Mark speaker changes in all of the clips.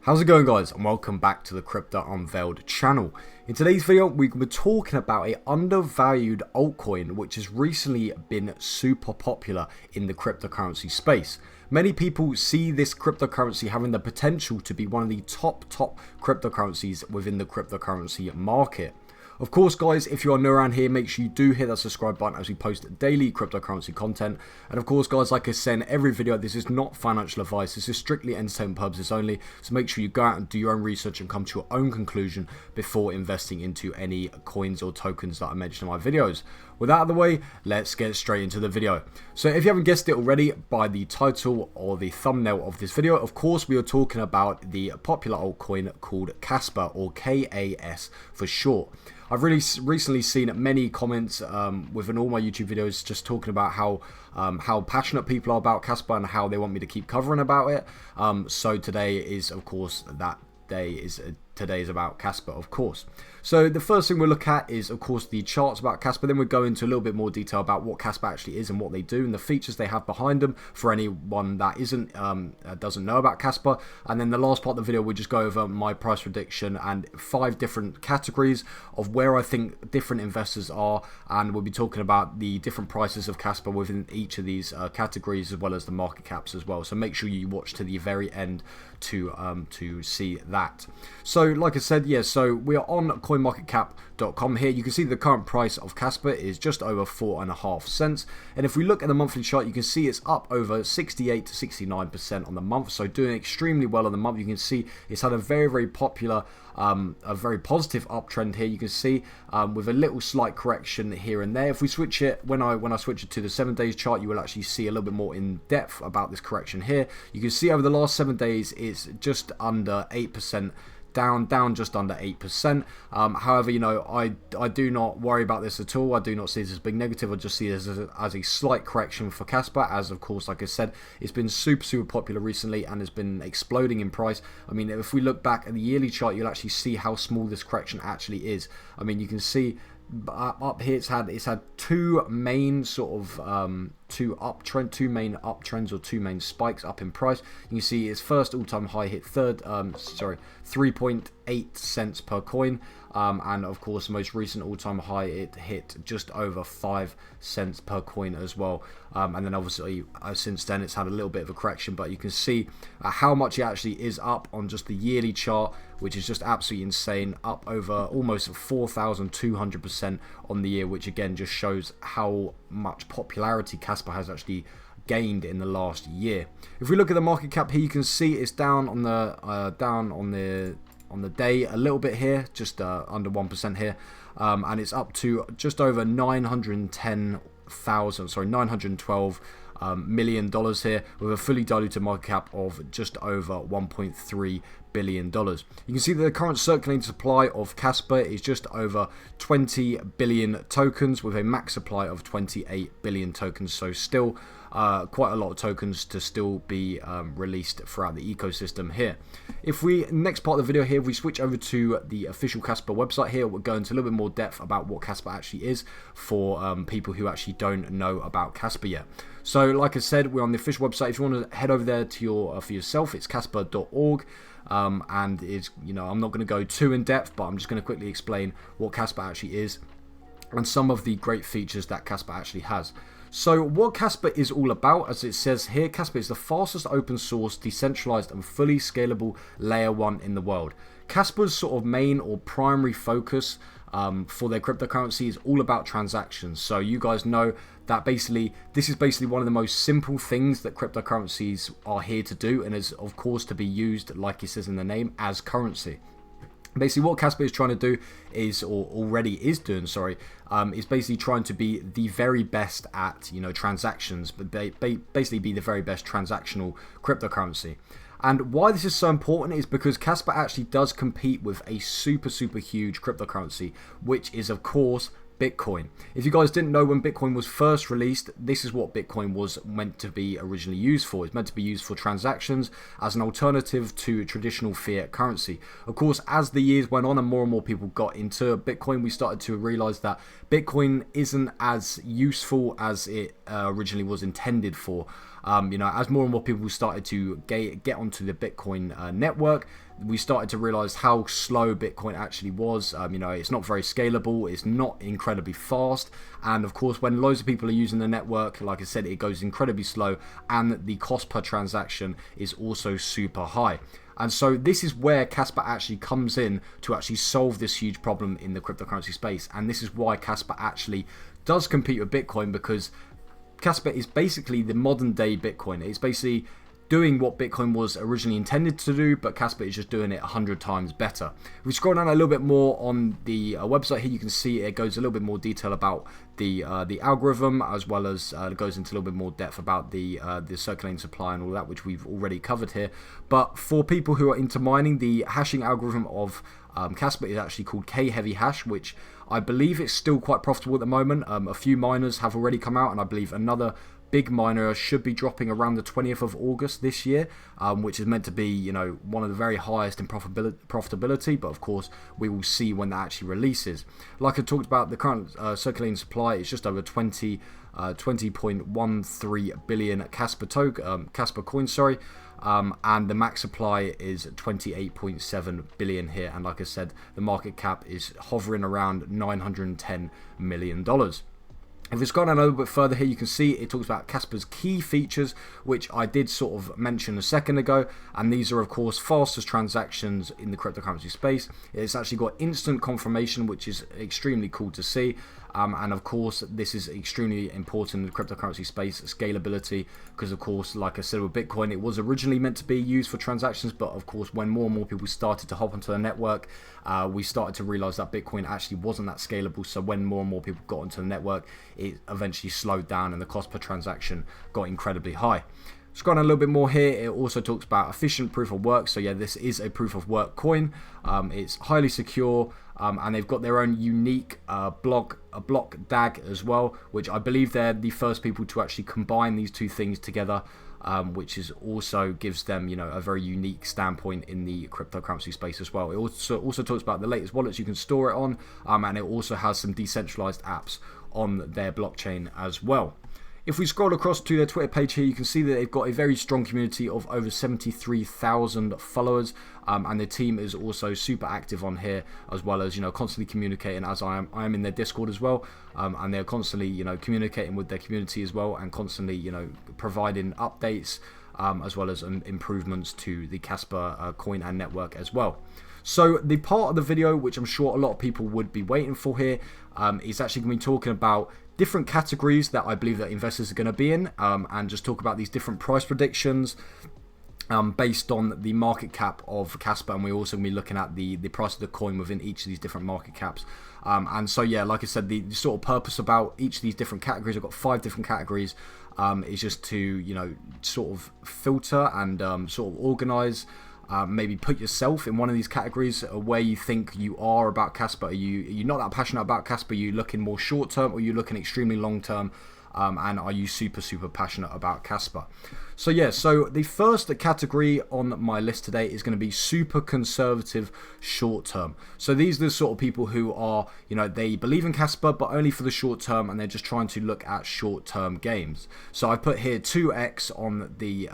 Speaker 1: How's it going, guys, and welcome back to the Crypto Unveiled channel. In today's video we're talking about a undervalued altcoin which has recently been super popular in the cryptocurrency space. Many people see this cryptocurrency having the potential to be one of the top cryptocurrencies within the cryptocurrency market. Of course, guys, if you are new around here, make sure you do hit that subscribe button as we post daily cryptocurrency content. And of course, guys, like I say in every video, this is not financial advice. This is strictly entertainment purposes only. So make sure you go out and do your own research and come to your own conclusion before investing into any coins or tokens that I mentioned in my videos. With that out of the way, let's get straight into the video. So if you haven't guessed it already by the title or the thumbnail of this video, of course, we are talking about the popular altcoin called Casper, or KAS for short. I've really recently seen many comments within all my YouTube videos just talking about how passionate people are about Kaspa and how they want me to keep covering about it. So today is, of course, today is about Kaspa, of course. So the first thing we'll look at is, of course, the charts about Kaspa. Then we'll go into a little bit more detail about what Kaspa actually is and what they do and the features they have behind them for anyone that doesn't know about Kaspa. And then the last part of the video, we'll just go over my price prediction and 5 different categories of where I think different investors are, and we'll be talking about the different prices of Kaspa within each of these categories, as well as the market caps as well. So make sure you watch to the very end to see that. So like I said, so we are on coinmarketcap.com here. You can see the current price of Kaspa is just over 4.5 cents, and if we look at the monthly chart, you can see it's up over 68 to 69% on the month, so doing extremely well on the month. You can see it's had a very popular a very positive uptrend here. You can see with a little slight correction here and there. If we switch it, when I switch it to the 7 days chart, you will actually see a little bit more in depth about this correction here. You can see over the last 7 days it's just under 8% down just under 8%. However, you know, I do not worry about this at all. I do not see this as big negative. I just see this as a slight correction for Kaspa, as of course, like I said, it's been super popular recently and has been exploding in price. I mean, if we look back at the yearly chart, you'll actually see how small this correction actually is. I mean, you can see up here it's had two main sort of two main uptrends or two main spikes up in price. You can see its first all-time high hit 3.8 cents per coin, and of course most recent all-time high it hit just over 5 cents per coin as well. And then obviously since then it's had a little bit of a correction, but you can see how much it actually is up on just the yearly chart, which is just absolutely insane, up over almost 4,200% on the year, which again just shows how much popularity Kaspa has actually gained in the last year. If we look at the market cap here, you can see it's down on the day a little bit here, just under 1% here, and it's up to just over $912 million here, with a fully diluted market cap of just over $1.3 billion. You can see that the current circulating supply of Kaspa is just over 20 billion tokens, with a max supply of 28 billion tokens. So still quite a lot of tokens to still be released throughout the ecosystem here. If we, next part of the video here, if we switch over to the official Kaspa website here, we'll go into a little bit more depth about what Kaspa actually is for people who actually don't know about Kaspa yet. So like I said, we're on the official website. If you want to head over there to for yourself, it's kaspa.org. And it's, you know, I'm not going to go too in depth, but I'm just going to quickly explain what Kaspa actually is and some of the great features that Kaspa actually has. So what Kaspa is all about, as it says here, Kaspa is the fastest open source, decentralized and fully scalable layer 1 in the world. Kaspa's sort of main or primary focus for their cryptocurrency is all about transactions. So you guys know that basically this is basically one of the most simple things that cryptocurrencies are here to do, and is of course to be used, like it says in the name, as currency. Basically what Kaspa is trying to do is, or already is doing, sorry, is basically trying to be the very best at, you know, transactions, but basically be the very best transactional cryptocurrency. And why this is so important is because Kaspa actually does compete with a super huge cryptocurrency, which is of course Bitcoin. If you guys didn't know, when Bitcoin was first released, this is what Bitcoin was meant to be originally used for. It's meant to be used for transactions as an alternative to traditional fiat currency. Of course, as the years went on and more people got into Bitcoin, we started to realize that Bitcoin isn't as useful as it originally was intended for. As more and more people started to get onto the Bitcoin network, we started to realize how slow Bitcoin actually was. It's not very scalable, it's not incredibly fast, and of course when loads of people are using the network, like I said, it goes incredibly slow, and the cost per transaction is also super high. And so this is where Casper actually comes in to actually solve this huge problem in the cryptocurrency space. And this is why Casper actually does compete with Bitcoin, because Casper is basically the modern day Bitcoin. It's basically doing what Bitcoin was originally intended to do, but Casper is just doing it 100 times better. If we scroll down a little bit more on the website here, you can see it goes a little bit more detail about the algorithm, as well as goes into a little bit more depth about the circulating supply and all that, which we've already covered here. But for people who are into mining, the hashing algorithm of Casper is actually called K-heavy hash, which I believe is still quite profitable at the moment. A few miners have already come out, and I believe another big miner should be dropping around the 20th of August this year, which is meant to be, one of the very highest in profitability, but of course we will see when that actually releases. Like I talked about, the current circulating supply is just over 20.13 billion Casper coins, and the max supply is 28.7 billion here, and like I said, the market cap is hovering around $910 million. If we scroll down a little bit further here, you can see it talks about Casper's key features, which I did sort of mention a second ago, and these are of course fastest transactions in the cryptocurrency space. It's actually got instant confirmation, which is extremely cool to see. And of course, this is extremely important in the cryptocurrency space, scalability, because of course, like I said with Bitcoin, it was originally meant to be used for transactions, but of course, when more and more people started to hop onto the network, we started to realize that Bitcoin actually wasn't that scalable. So when more and more people got onto the network, it eventually slowed down and the cost per transaction got incredibly high. Scrolling a little bit more here, it also talks about efficient proof of work. So yeah, this is a proof of work coin. It's highly secure, and they've got their own unique block DAG as well, which I believe they're the first people to actually combine these two things together, which is also gives them, a very unique standpoint in the cryptocurrency space as well. It also talks about the latest wallets you can store it on, and it also has some decentralized apps on their blockchain as well. If we scroll across to their Twitter page here, you can see that they've got a very strong community of over 73,000 followers, and their team is also super active on here, as well as constantly communicating, as I am in their Discord as well, and they're constantly communicating with their community as well, and constantly providing updates, as well as improvements to the Casper coin and network as well. So the part of the video which I'm sure a lot of people would be waiting for here is actually going to be talking about different categories that I believe that investors are going to be in, and just talk about these different price predictions based on the market cap of Casper, and we're also going to be looking at the price of the coin within each of these different market caps. And so yeah, like I said, the sort of purpose about each of these different categories, I've got 5 different categories, is just to sort of filter and sort of organize. Maybe put yourself in one of these categories where you think you are about Casper. Are you not that passionate about Casper? Are you looking more short term, or are you looking extremely long term? And are you super passionate about Casper? So yeah, so the first category on my list today is going to be super conservative short term. So these are the sort of people who are, they believe in Casper, but only for the short term, and they're just trying to look at short term gains. So I put here 2x on the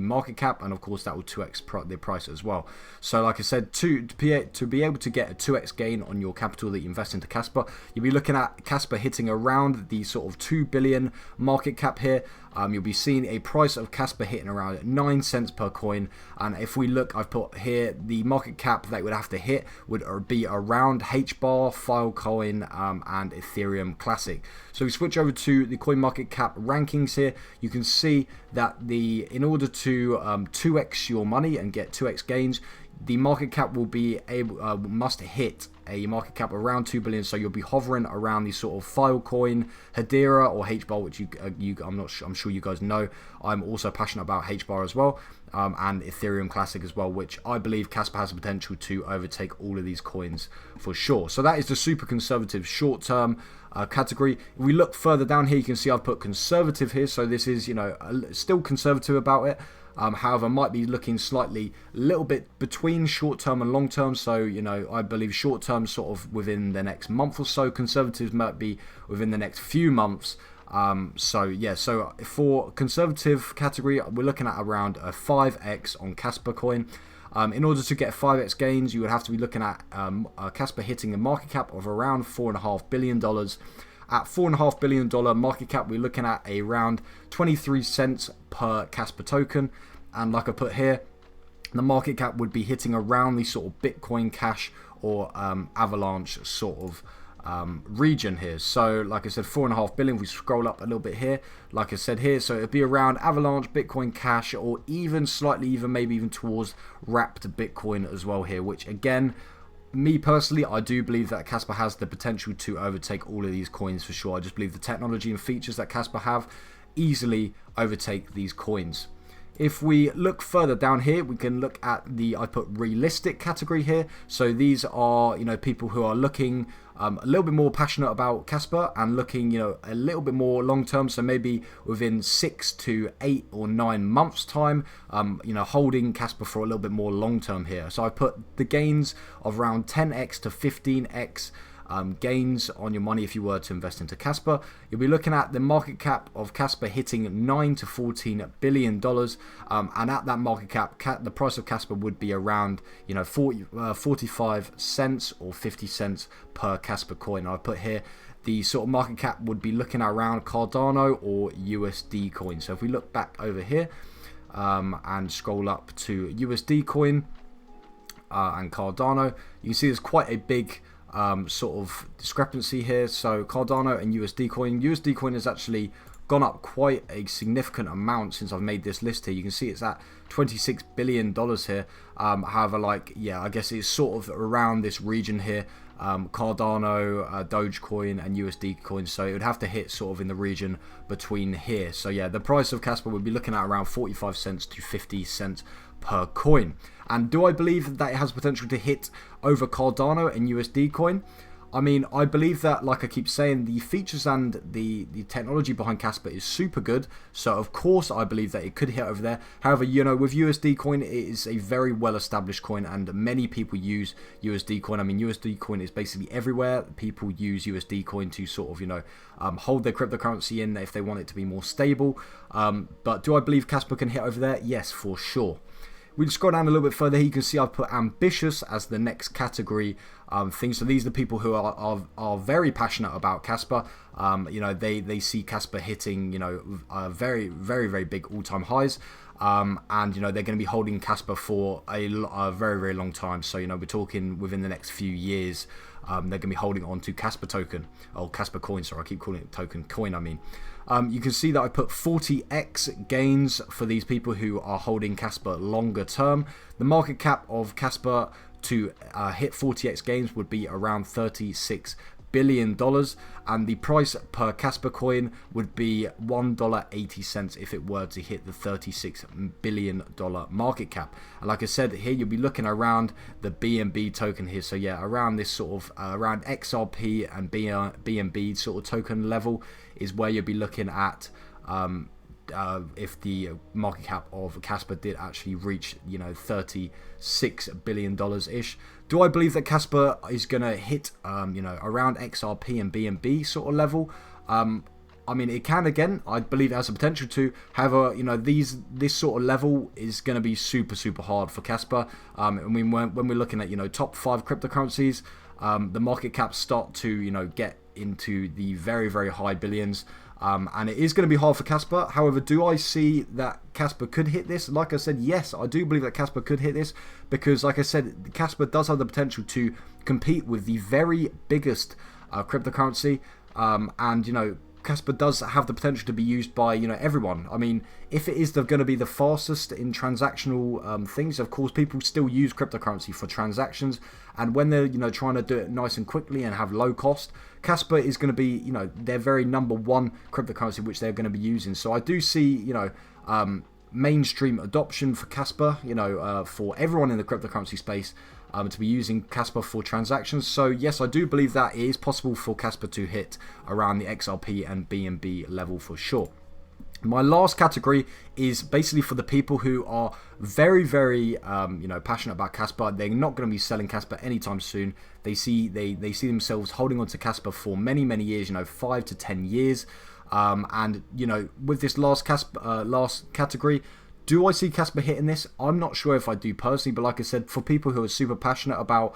Speaker 1: market cap, and of course that will 2x the price as well. So like I said, to be able to get a 2x gain on your capital that you invest into Casper, you'll be looking at Casper hitting around the sort of 2 billion market cap here. You'll be seeing a price of Casper hitting around 9 cents per coin, and if we look, I've put here the market cap that would have to hit would be around HBAR, Filecoin, and Ethereum Classic. So we switch over to the coin market cap rankings here. You can see that in order to 2x your money and get 2x gains, the market cap will be must hit a market cap around 2 billion. So you'll be hovering around the sort of Filecoin, Hedera, or HBAR, which I'm sure you guys know. I'm also passionate about HBAR as well, and Ethereum Classic as well, which I believe Casper has the potential to overtake all of these coins for sure. So that is the super conservative short term category. If we look further down here, you can see I've put conservative here. So this is still conservative about it. However, might be looking slightly a little bit between short term and long term. So, I believe short term sort of within the next month or so. Conservatives might be within the next few months. So yeah, so for conservative category, we're looking at around a 5x on Casper coin. In order to get 5x gains, you would have to be looking at Casper hitting a market cap of around $4.5 billion. At $4.5 billion market cap, we're looking at around 23 cents per Casper token. And like I put here, the market cap would be hitting around the sort of Bitcoin Cash or Avalanche sort of region here. So like I said, 4.5 billion. If we scroll up a little bit here, like I said here, so it'd be around Avalanche, Bitcoin Cash, or even slightly, even maybe even towards wrapped Bitcoin as well here, which again, me personally, I do believe that Casper has the potential to overtake all of these coins for sure. I just believe the technology and features that Casper have easily overtake these coins. If we look further down here, we can look at I put realistic category here. So these are, people who are looking a little bit more passionate about Casper and looking, a little bit more long term. So maybe within 6 to 8 or 9 months time, holding Casper for a little bit more long term here. So I put the gains of around 10x to 15x. Gains on your money if you were to invest into Casper. You'll be looking at the market cap of Casper hitting 9 to 14 billion dollars, and at that market cap, the price of Casper would be around 45 cents or 50 cents per Casper coin. I put here the sort of market cap would be looking at around Cardano or USD coin. So if we look back over here and scroll up to USD coin and Cardano, you can see there's quite a big sort of discrepancy here. So Cardano and USD coin has actually gone up quite a significant amount since I've made this list here. You can see it's at $26 billion here. However, I guess it's sort of around this region here. Cardano, Dogecoin and USD coin, so it would have to hit sort of in the region between here. So yeah, the price of Casper would be looking at around 45 cents to 50 cents per coin. And do I believe that it has potential to hit over Cardano and USD coin? I mean, I believe that, like I keep saying, the features and the technology behind Casper is super good. So, of course, I believe that it could hit over there. However, with USD coin, it is a very well-established coin, and many people use USD coin. I mean, USD coin is basically everywhere. People use USD coin to sort of, hold their cryptocurrency in if they want it to be more stable. But do I believe Casper can hit over there? Yes, for sure. We'll scroll down a little bit further here. You can see I've put ambitious as the next category thing. So these are the people who are very passionate about Casper. They see Casper hitting very, very, very big all-time highs. And they're going to be holding Casper for a very, very long time. So we're talking within the next few years. They're going to be holding on to Casper token, or Casper coin. Sorry, I keep calling it token coin. You can see that I put 40x gains for these people who are holding Casper longer term. The market cap of Casper to hit 40x gains would be around $36 billion, and the price per Casper coin would be $1.80 if it were to hit the $36 billion market cap. And like I said, here you'll be looking around the BNB token here. So yeah, around this sort of around XRP and BNB sort of token level is where you'll be looking at if the market cap of Casper did actually reach $36 billion ish. Do I believe that Casper is gonna hit around XRP and BNB sort of level? I mean, it can again. I believe it has the potential to. However, this sort of level is going to be super, super hard for Casper. And when we're looking at top 5 cryptocurrencies, the market caps start to get into the very, very high billions. And it is going to be hard for Casper. However, do I see that Casper could hit this? Like I said, yes, I do believe that Casper could hit this because, like I said, Casper does have the potential to compete with the very biggest cryptocurrency. And Casper does have the potential to be used by everyone. I mean, if it is going to be the fastest in transactional things, of course people still use cryptocurrency for transactions, and when they're trying to do it nice and quickly and have low cost, Casper is going to be their very number one cryptocurrency which they're going to be using. So I do see mainstream adoption for Casper, for everyone in the cryptocurrency space. To be using Casper for transactions. So yes, I do believe that it is possible for Casper to hit around the XRP and BNB level for sure. My last category is basically for the people who are very, very passionate about Casper. They're not going to be selling Casper anytime soon. They see themselves holding on to Casper for many, many years, 5 to 10 years. And you know, with this last category, do I see Casper hitting this? I'm not sure if I do personally, but like I said, for people who are super passionate about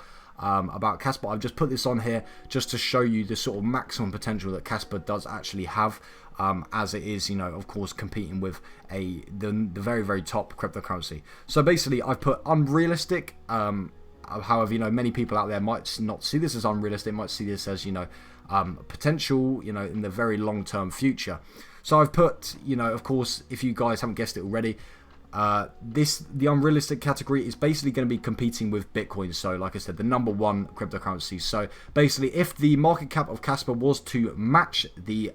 Speaker 1: Casper, I've just put this on here just to show you the sort of maximum potential that Casper does actually have, as it is, you know, of course, competing with the very, very top cryptocurrency. So basically, I've put unrealistic. However, you know, many people out there might not see this as unrealistic, might see this as, you know, potential, you know, in the very long-term future. So I've put, you know, of course, if you guys haven't guessed it already, the unrealistic category is basically going to be competing with Bitcoin. So like I said, the #1 cryptocurrency. So basically, if the market cap of Casper was to match the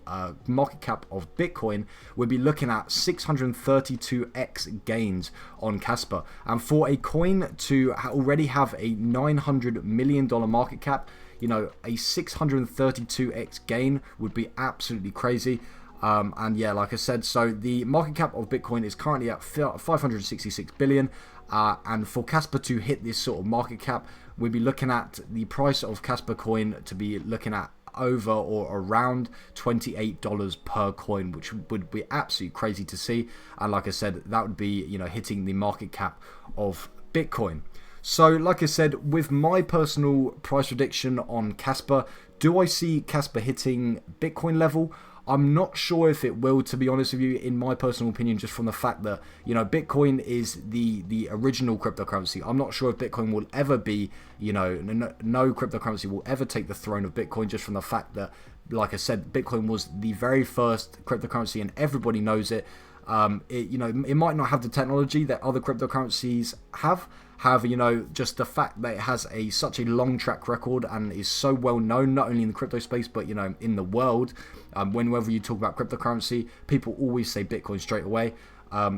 Speaker 1: market cap of Bitcoin, we'd be looking at 632x gains on Casper. And for a coin to already have a $900 million market cap, you know, a 632x gain would be absolutely crazy. And yeah, like I said, so the market cap of Bitcoin is currently at 566 billion, and for Casper to hit this sort of market cap, we'd be looking at the price of Casper coin to be looking at over or around $28 per coin, which would be absolutely crazy to see. And like I said, that would be, you know, hitting the market cap of Bitcoin. So like I said, with my personal price prediction on Casper, do I see Casper hitting Bitcoin level? I'm not sure if it will, to be honest with you, in my personal opinion, just from the fact that, you know, Bitcoin is the original cryptocurrency. I'm not sure if Bitcoin will ever be, you know, no cryptocurrency will ever take the throne of Bitcoin, just from the fact that, like I said, Bitcoin was the very first cryptocurrency and everybody knows it. You know, it might not have the technology that other cryptocurrencies have. However, you know, just the fact that it has such a long track record and is so well known, not only in the crypto space, but, you know, in the world. Whenever you talk about cryptocurrency, people always say Bitcoin straight away.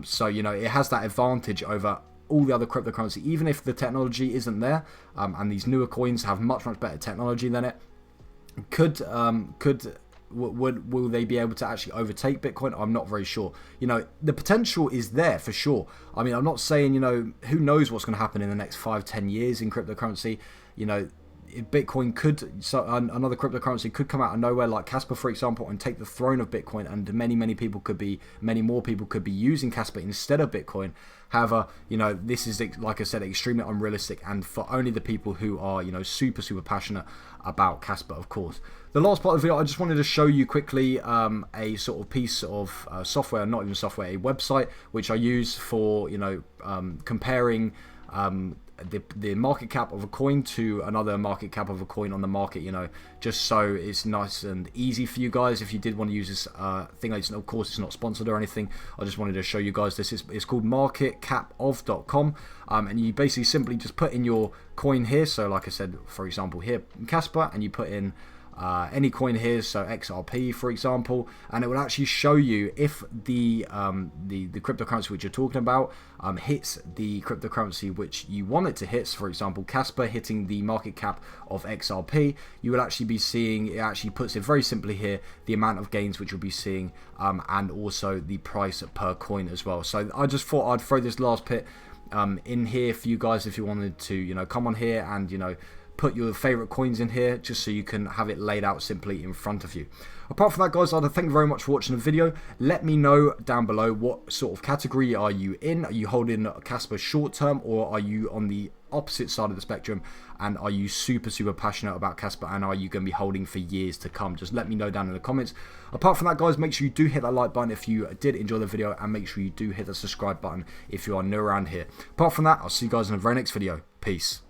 Speaker 1: So, you know, it has that advantage over all the other cryptocurrency, even if the technology isn't there. And these newer coins have much, much better technology than it. Will they be able to actually overtake Bitcoin? I'm not very sure. You know, the potential is there for sure. I mean, I'm not saying, you know, who knows what's going to happen in the next 5-10 years in cryptocurrency. You know, Bitcoin could, so another cryptocurrency could come out of nowhere, like Casper, for example, and take the throne of Bitcoin, and many more people could be using Casper instead of Bitcoin. However, you know, this is, like I said, extremely unrealistic, and for only the people who are, you know, super passionate about Casper, of course. The last part of the video, I just wanted to show you quickly a sort of piece of software, not even software, a website, which I use for, you know, comparing the market cap of a coin to another market cap of a coin on the market, you know, just so it's nice and easy for you guys if you did want to use this thing. Of course, it's not sponsored or anything. I just wanted to show you guys this. It's called marketcapof.com, and you basically simply just put in your coin here. So like I said, for example here, Casper, and you put in any coin here, so XRP for example, and it will actually show you if the cryptocurrency which you're talking about hits the cryptocurrency which you want it to hit. So for example, Casper hitting the market cap of XRP, you will actually be seeing, it actually puts it very simply here, the amount of gains which you'll be seeing, and also the price per coin as well. So I just thought I'd throw this last bit in here for you guys if you wanted to, you know, come on here and, you know, put your favorite coins in here just so you can have it laid out simply in front of you. Apart from that, guys, I'd thank you very much for watching the video. Let me know down below what sort of category are you in. Are you holding Casper short term, or are you on the opposite side of the spectrum and are you super passionate about Casper, and are you going to be holding for years to come? Just let me know down in the comments. Apart from that, guys, make sure you do hit that like button if you did enjoy the video, and make sure you do hit the subscribe button if you are new around here. Apart from that, I'll see you guys in the very next video. Peace.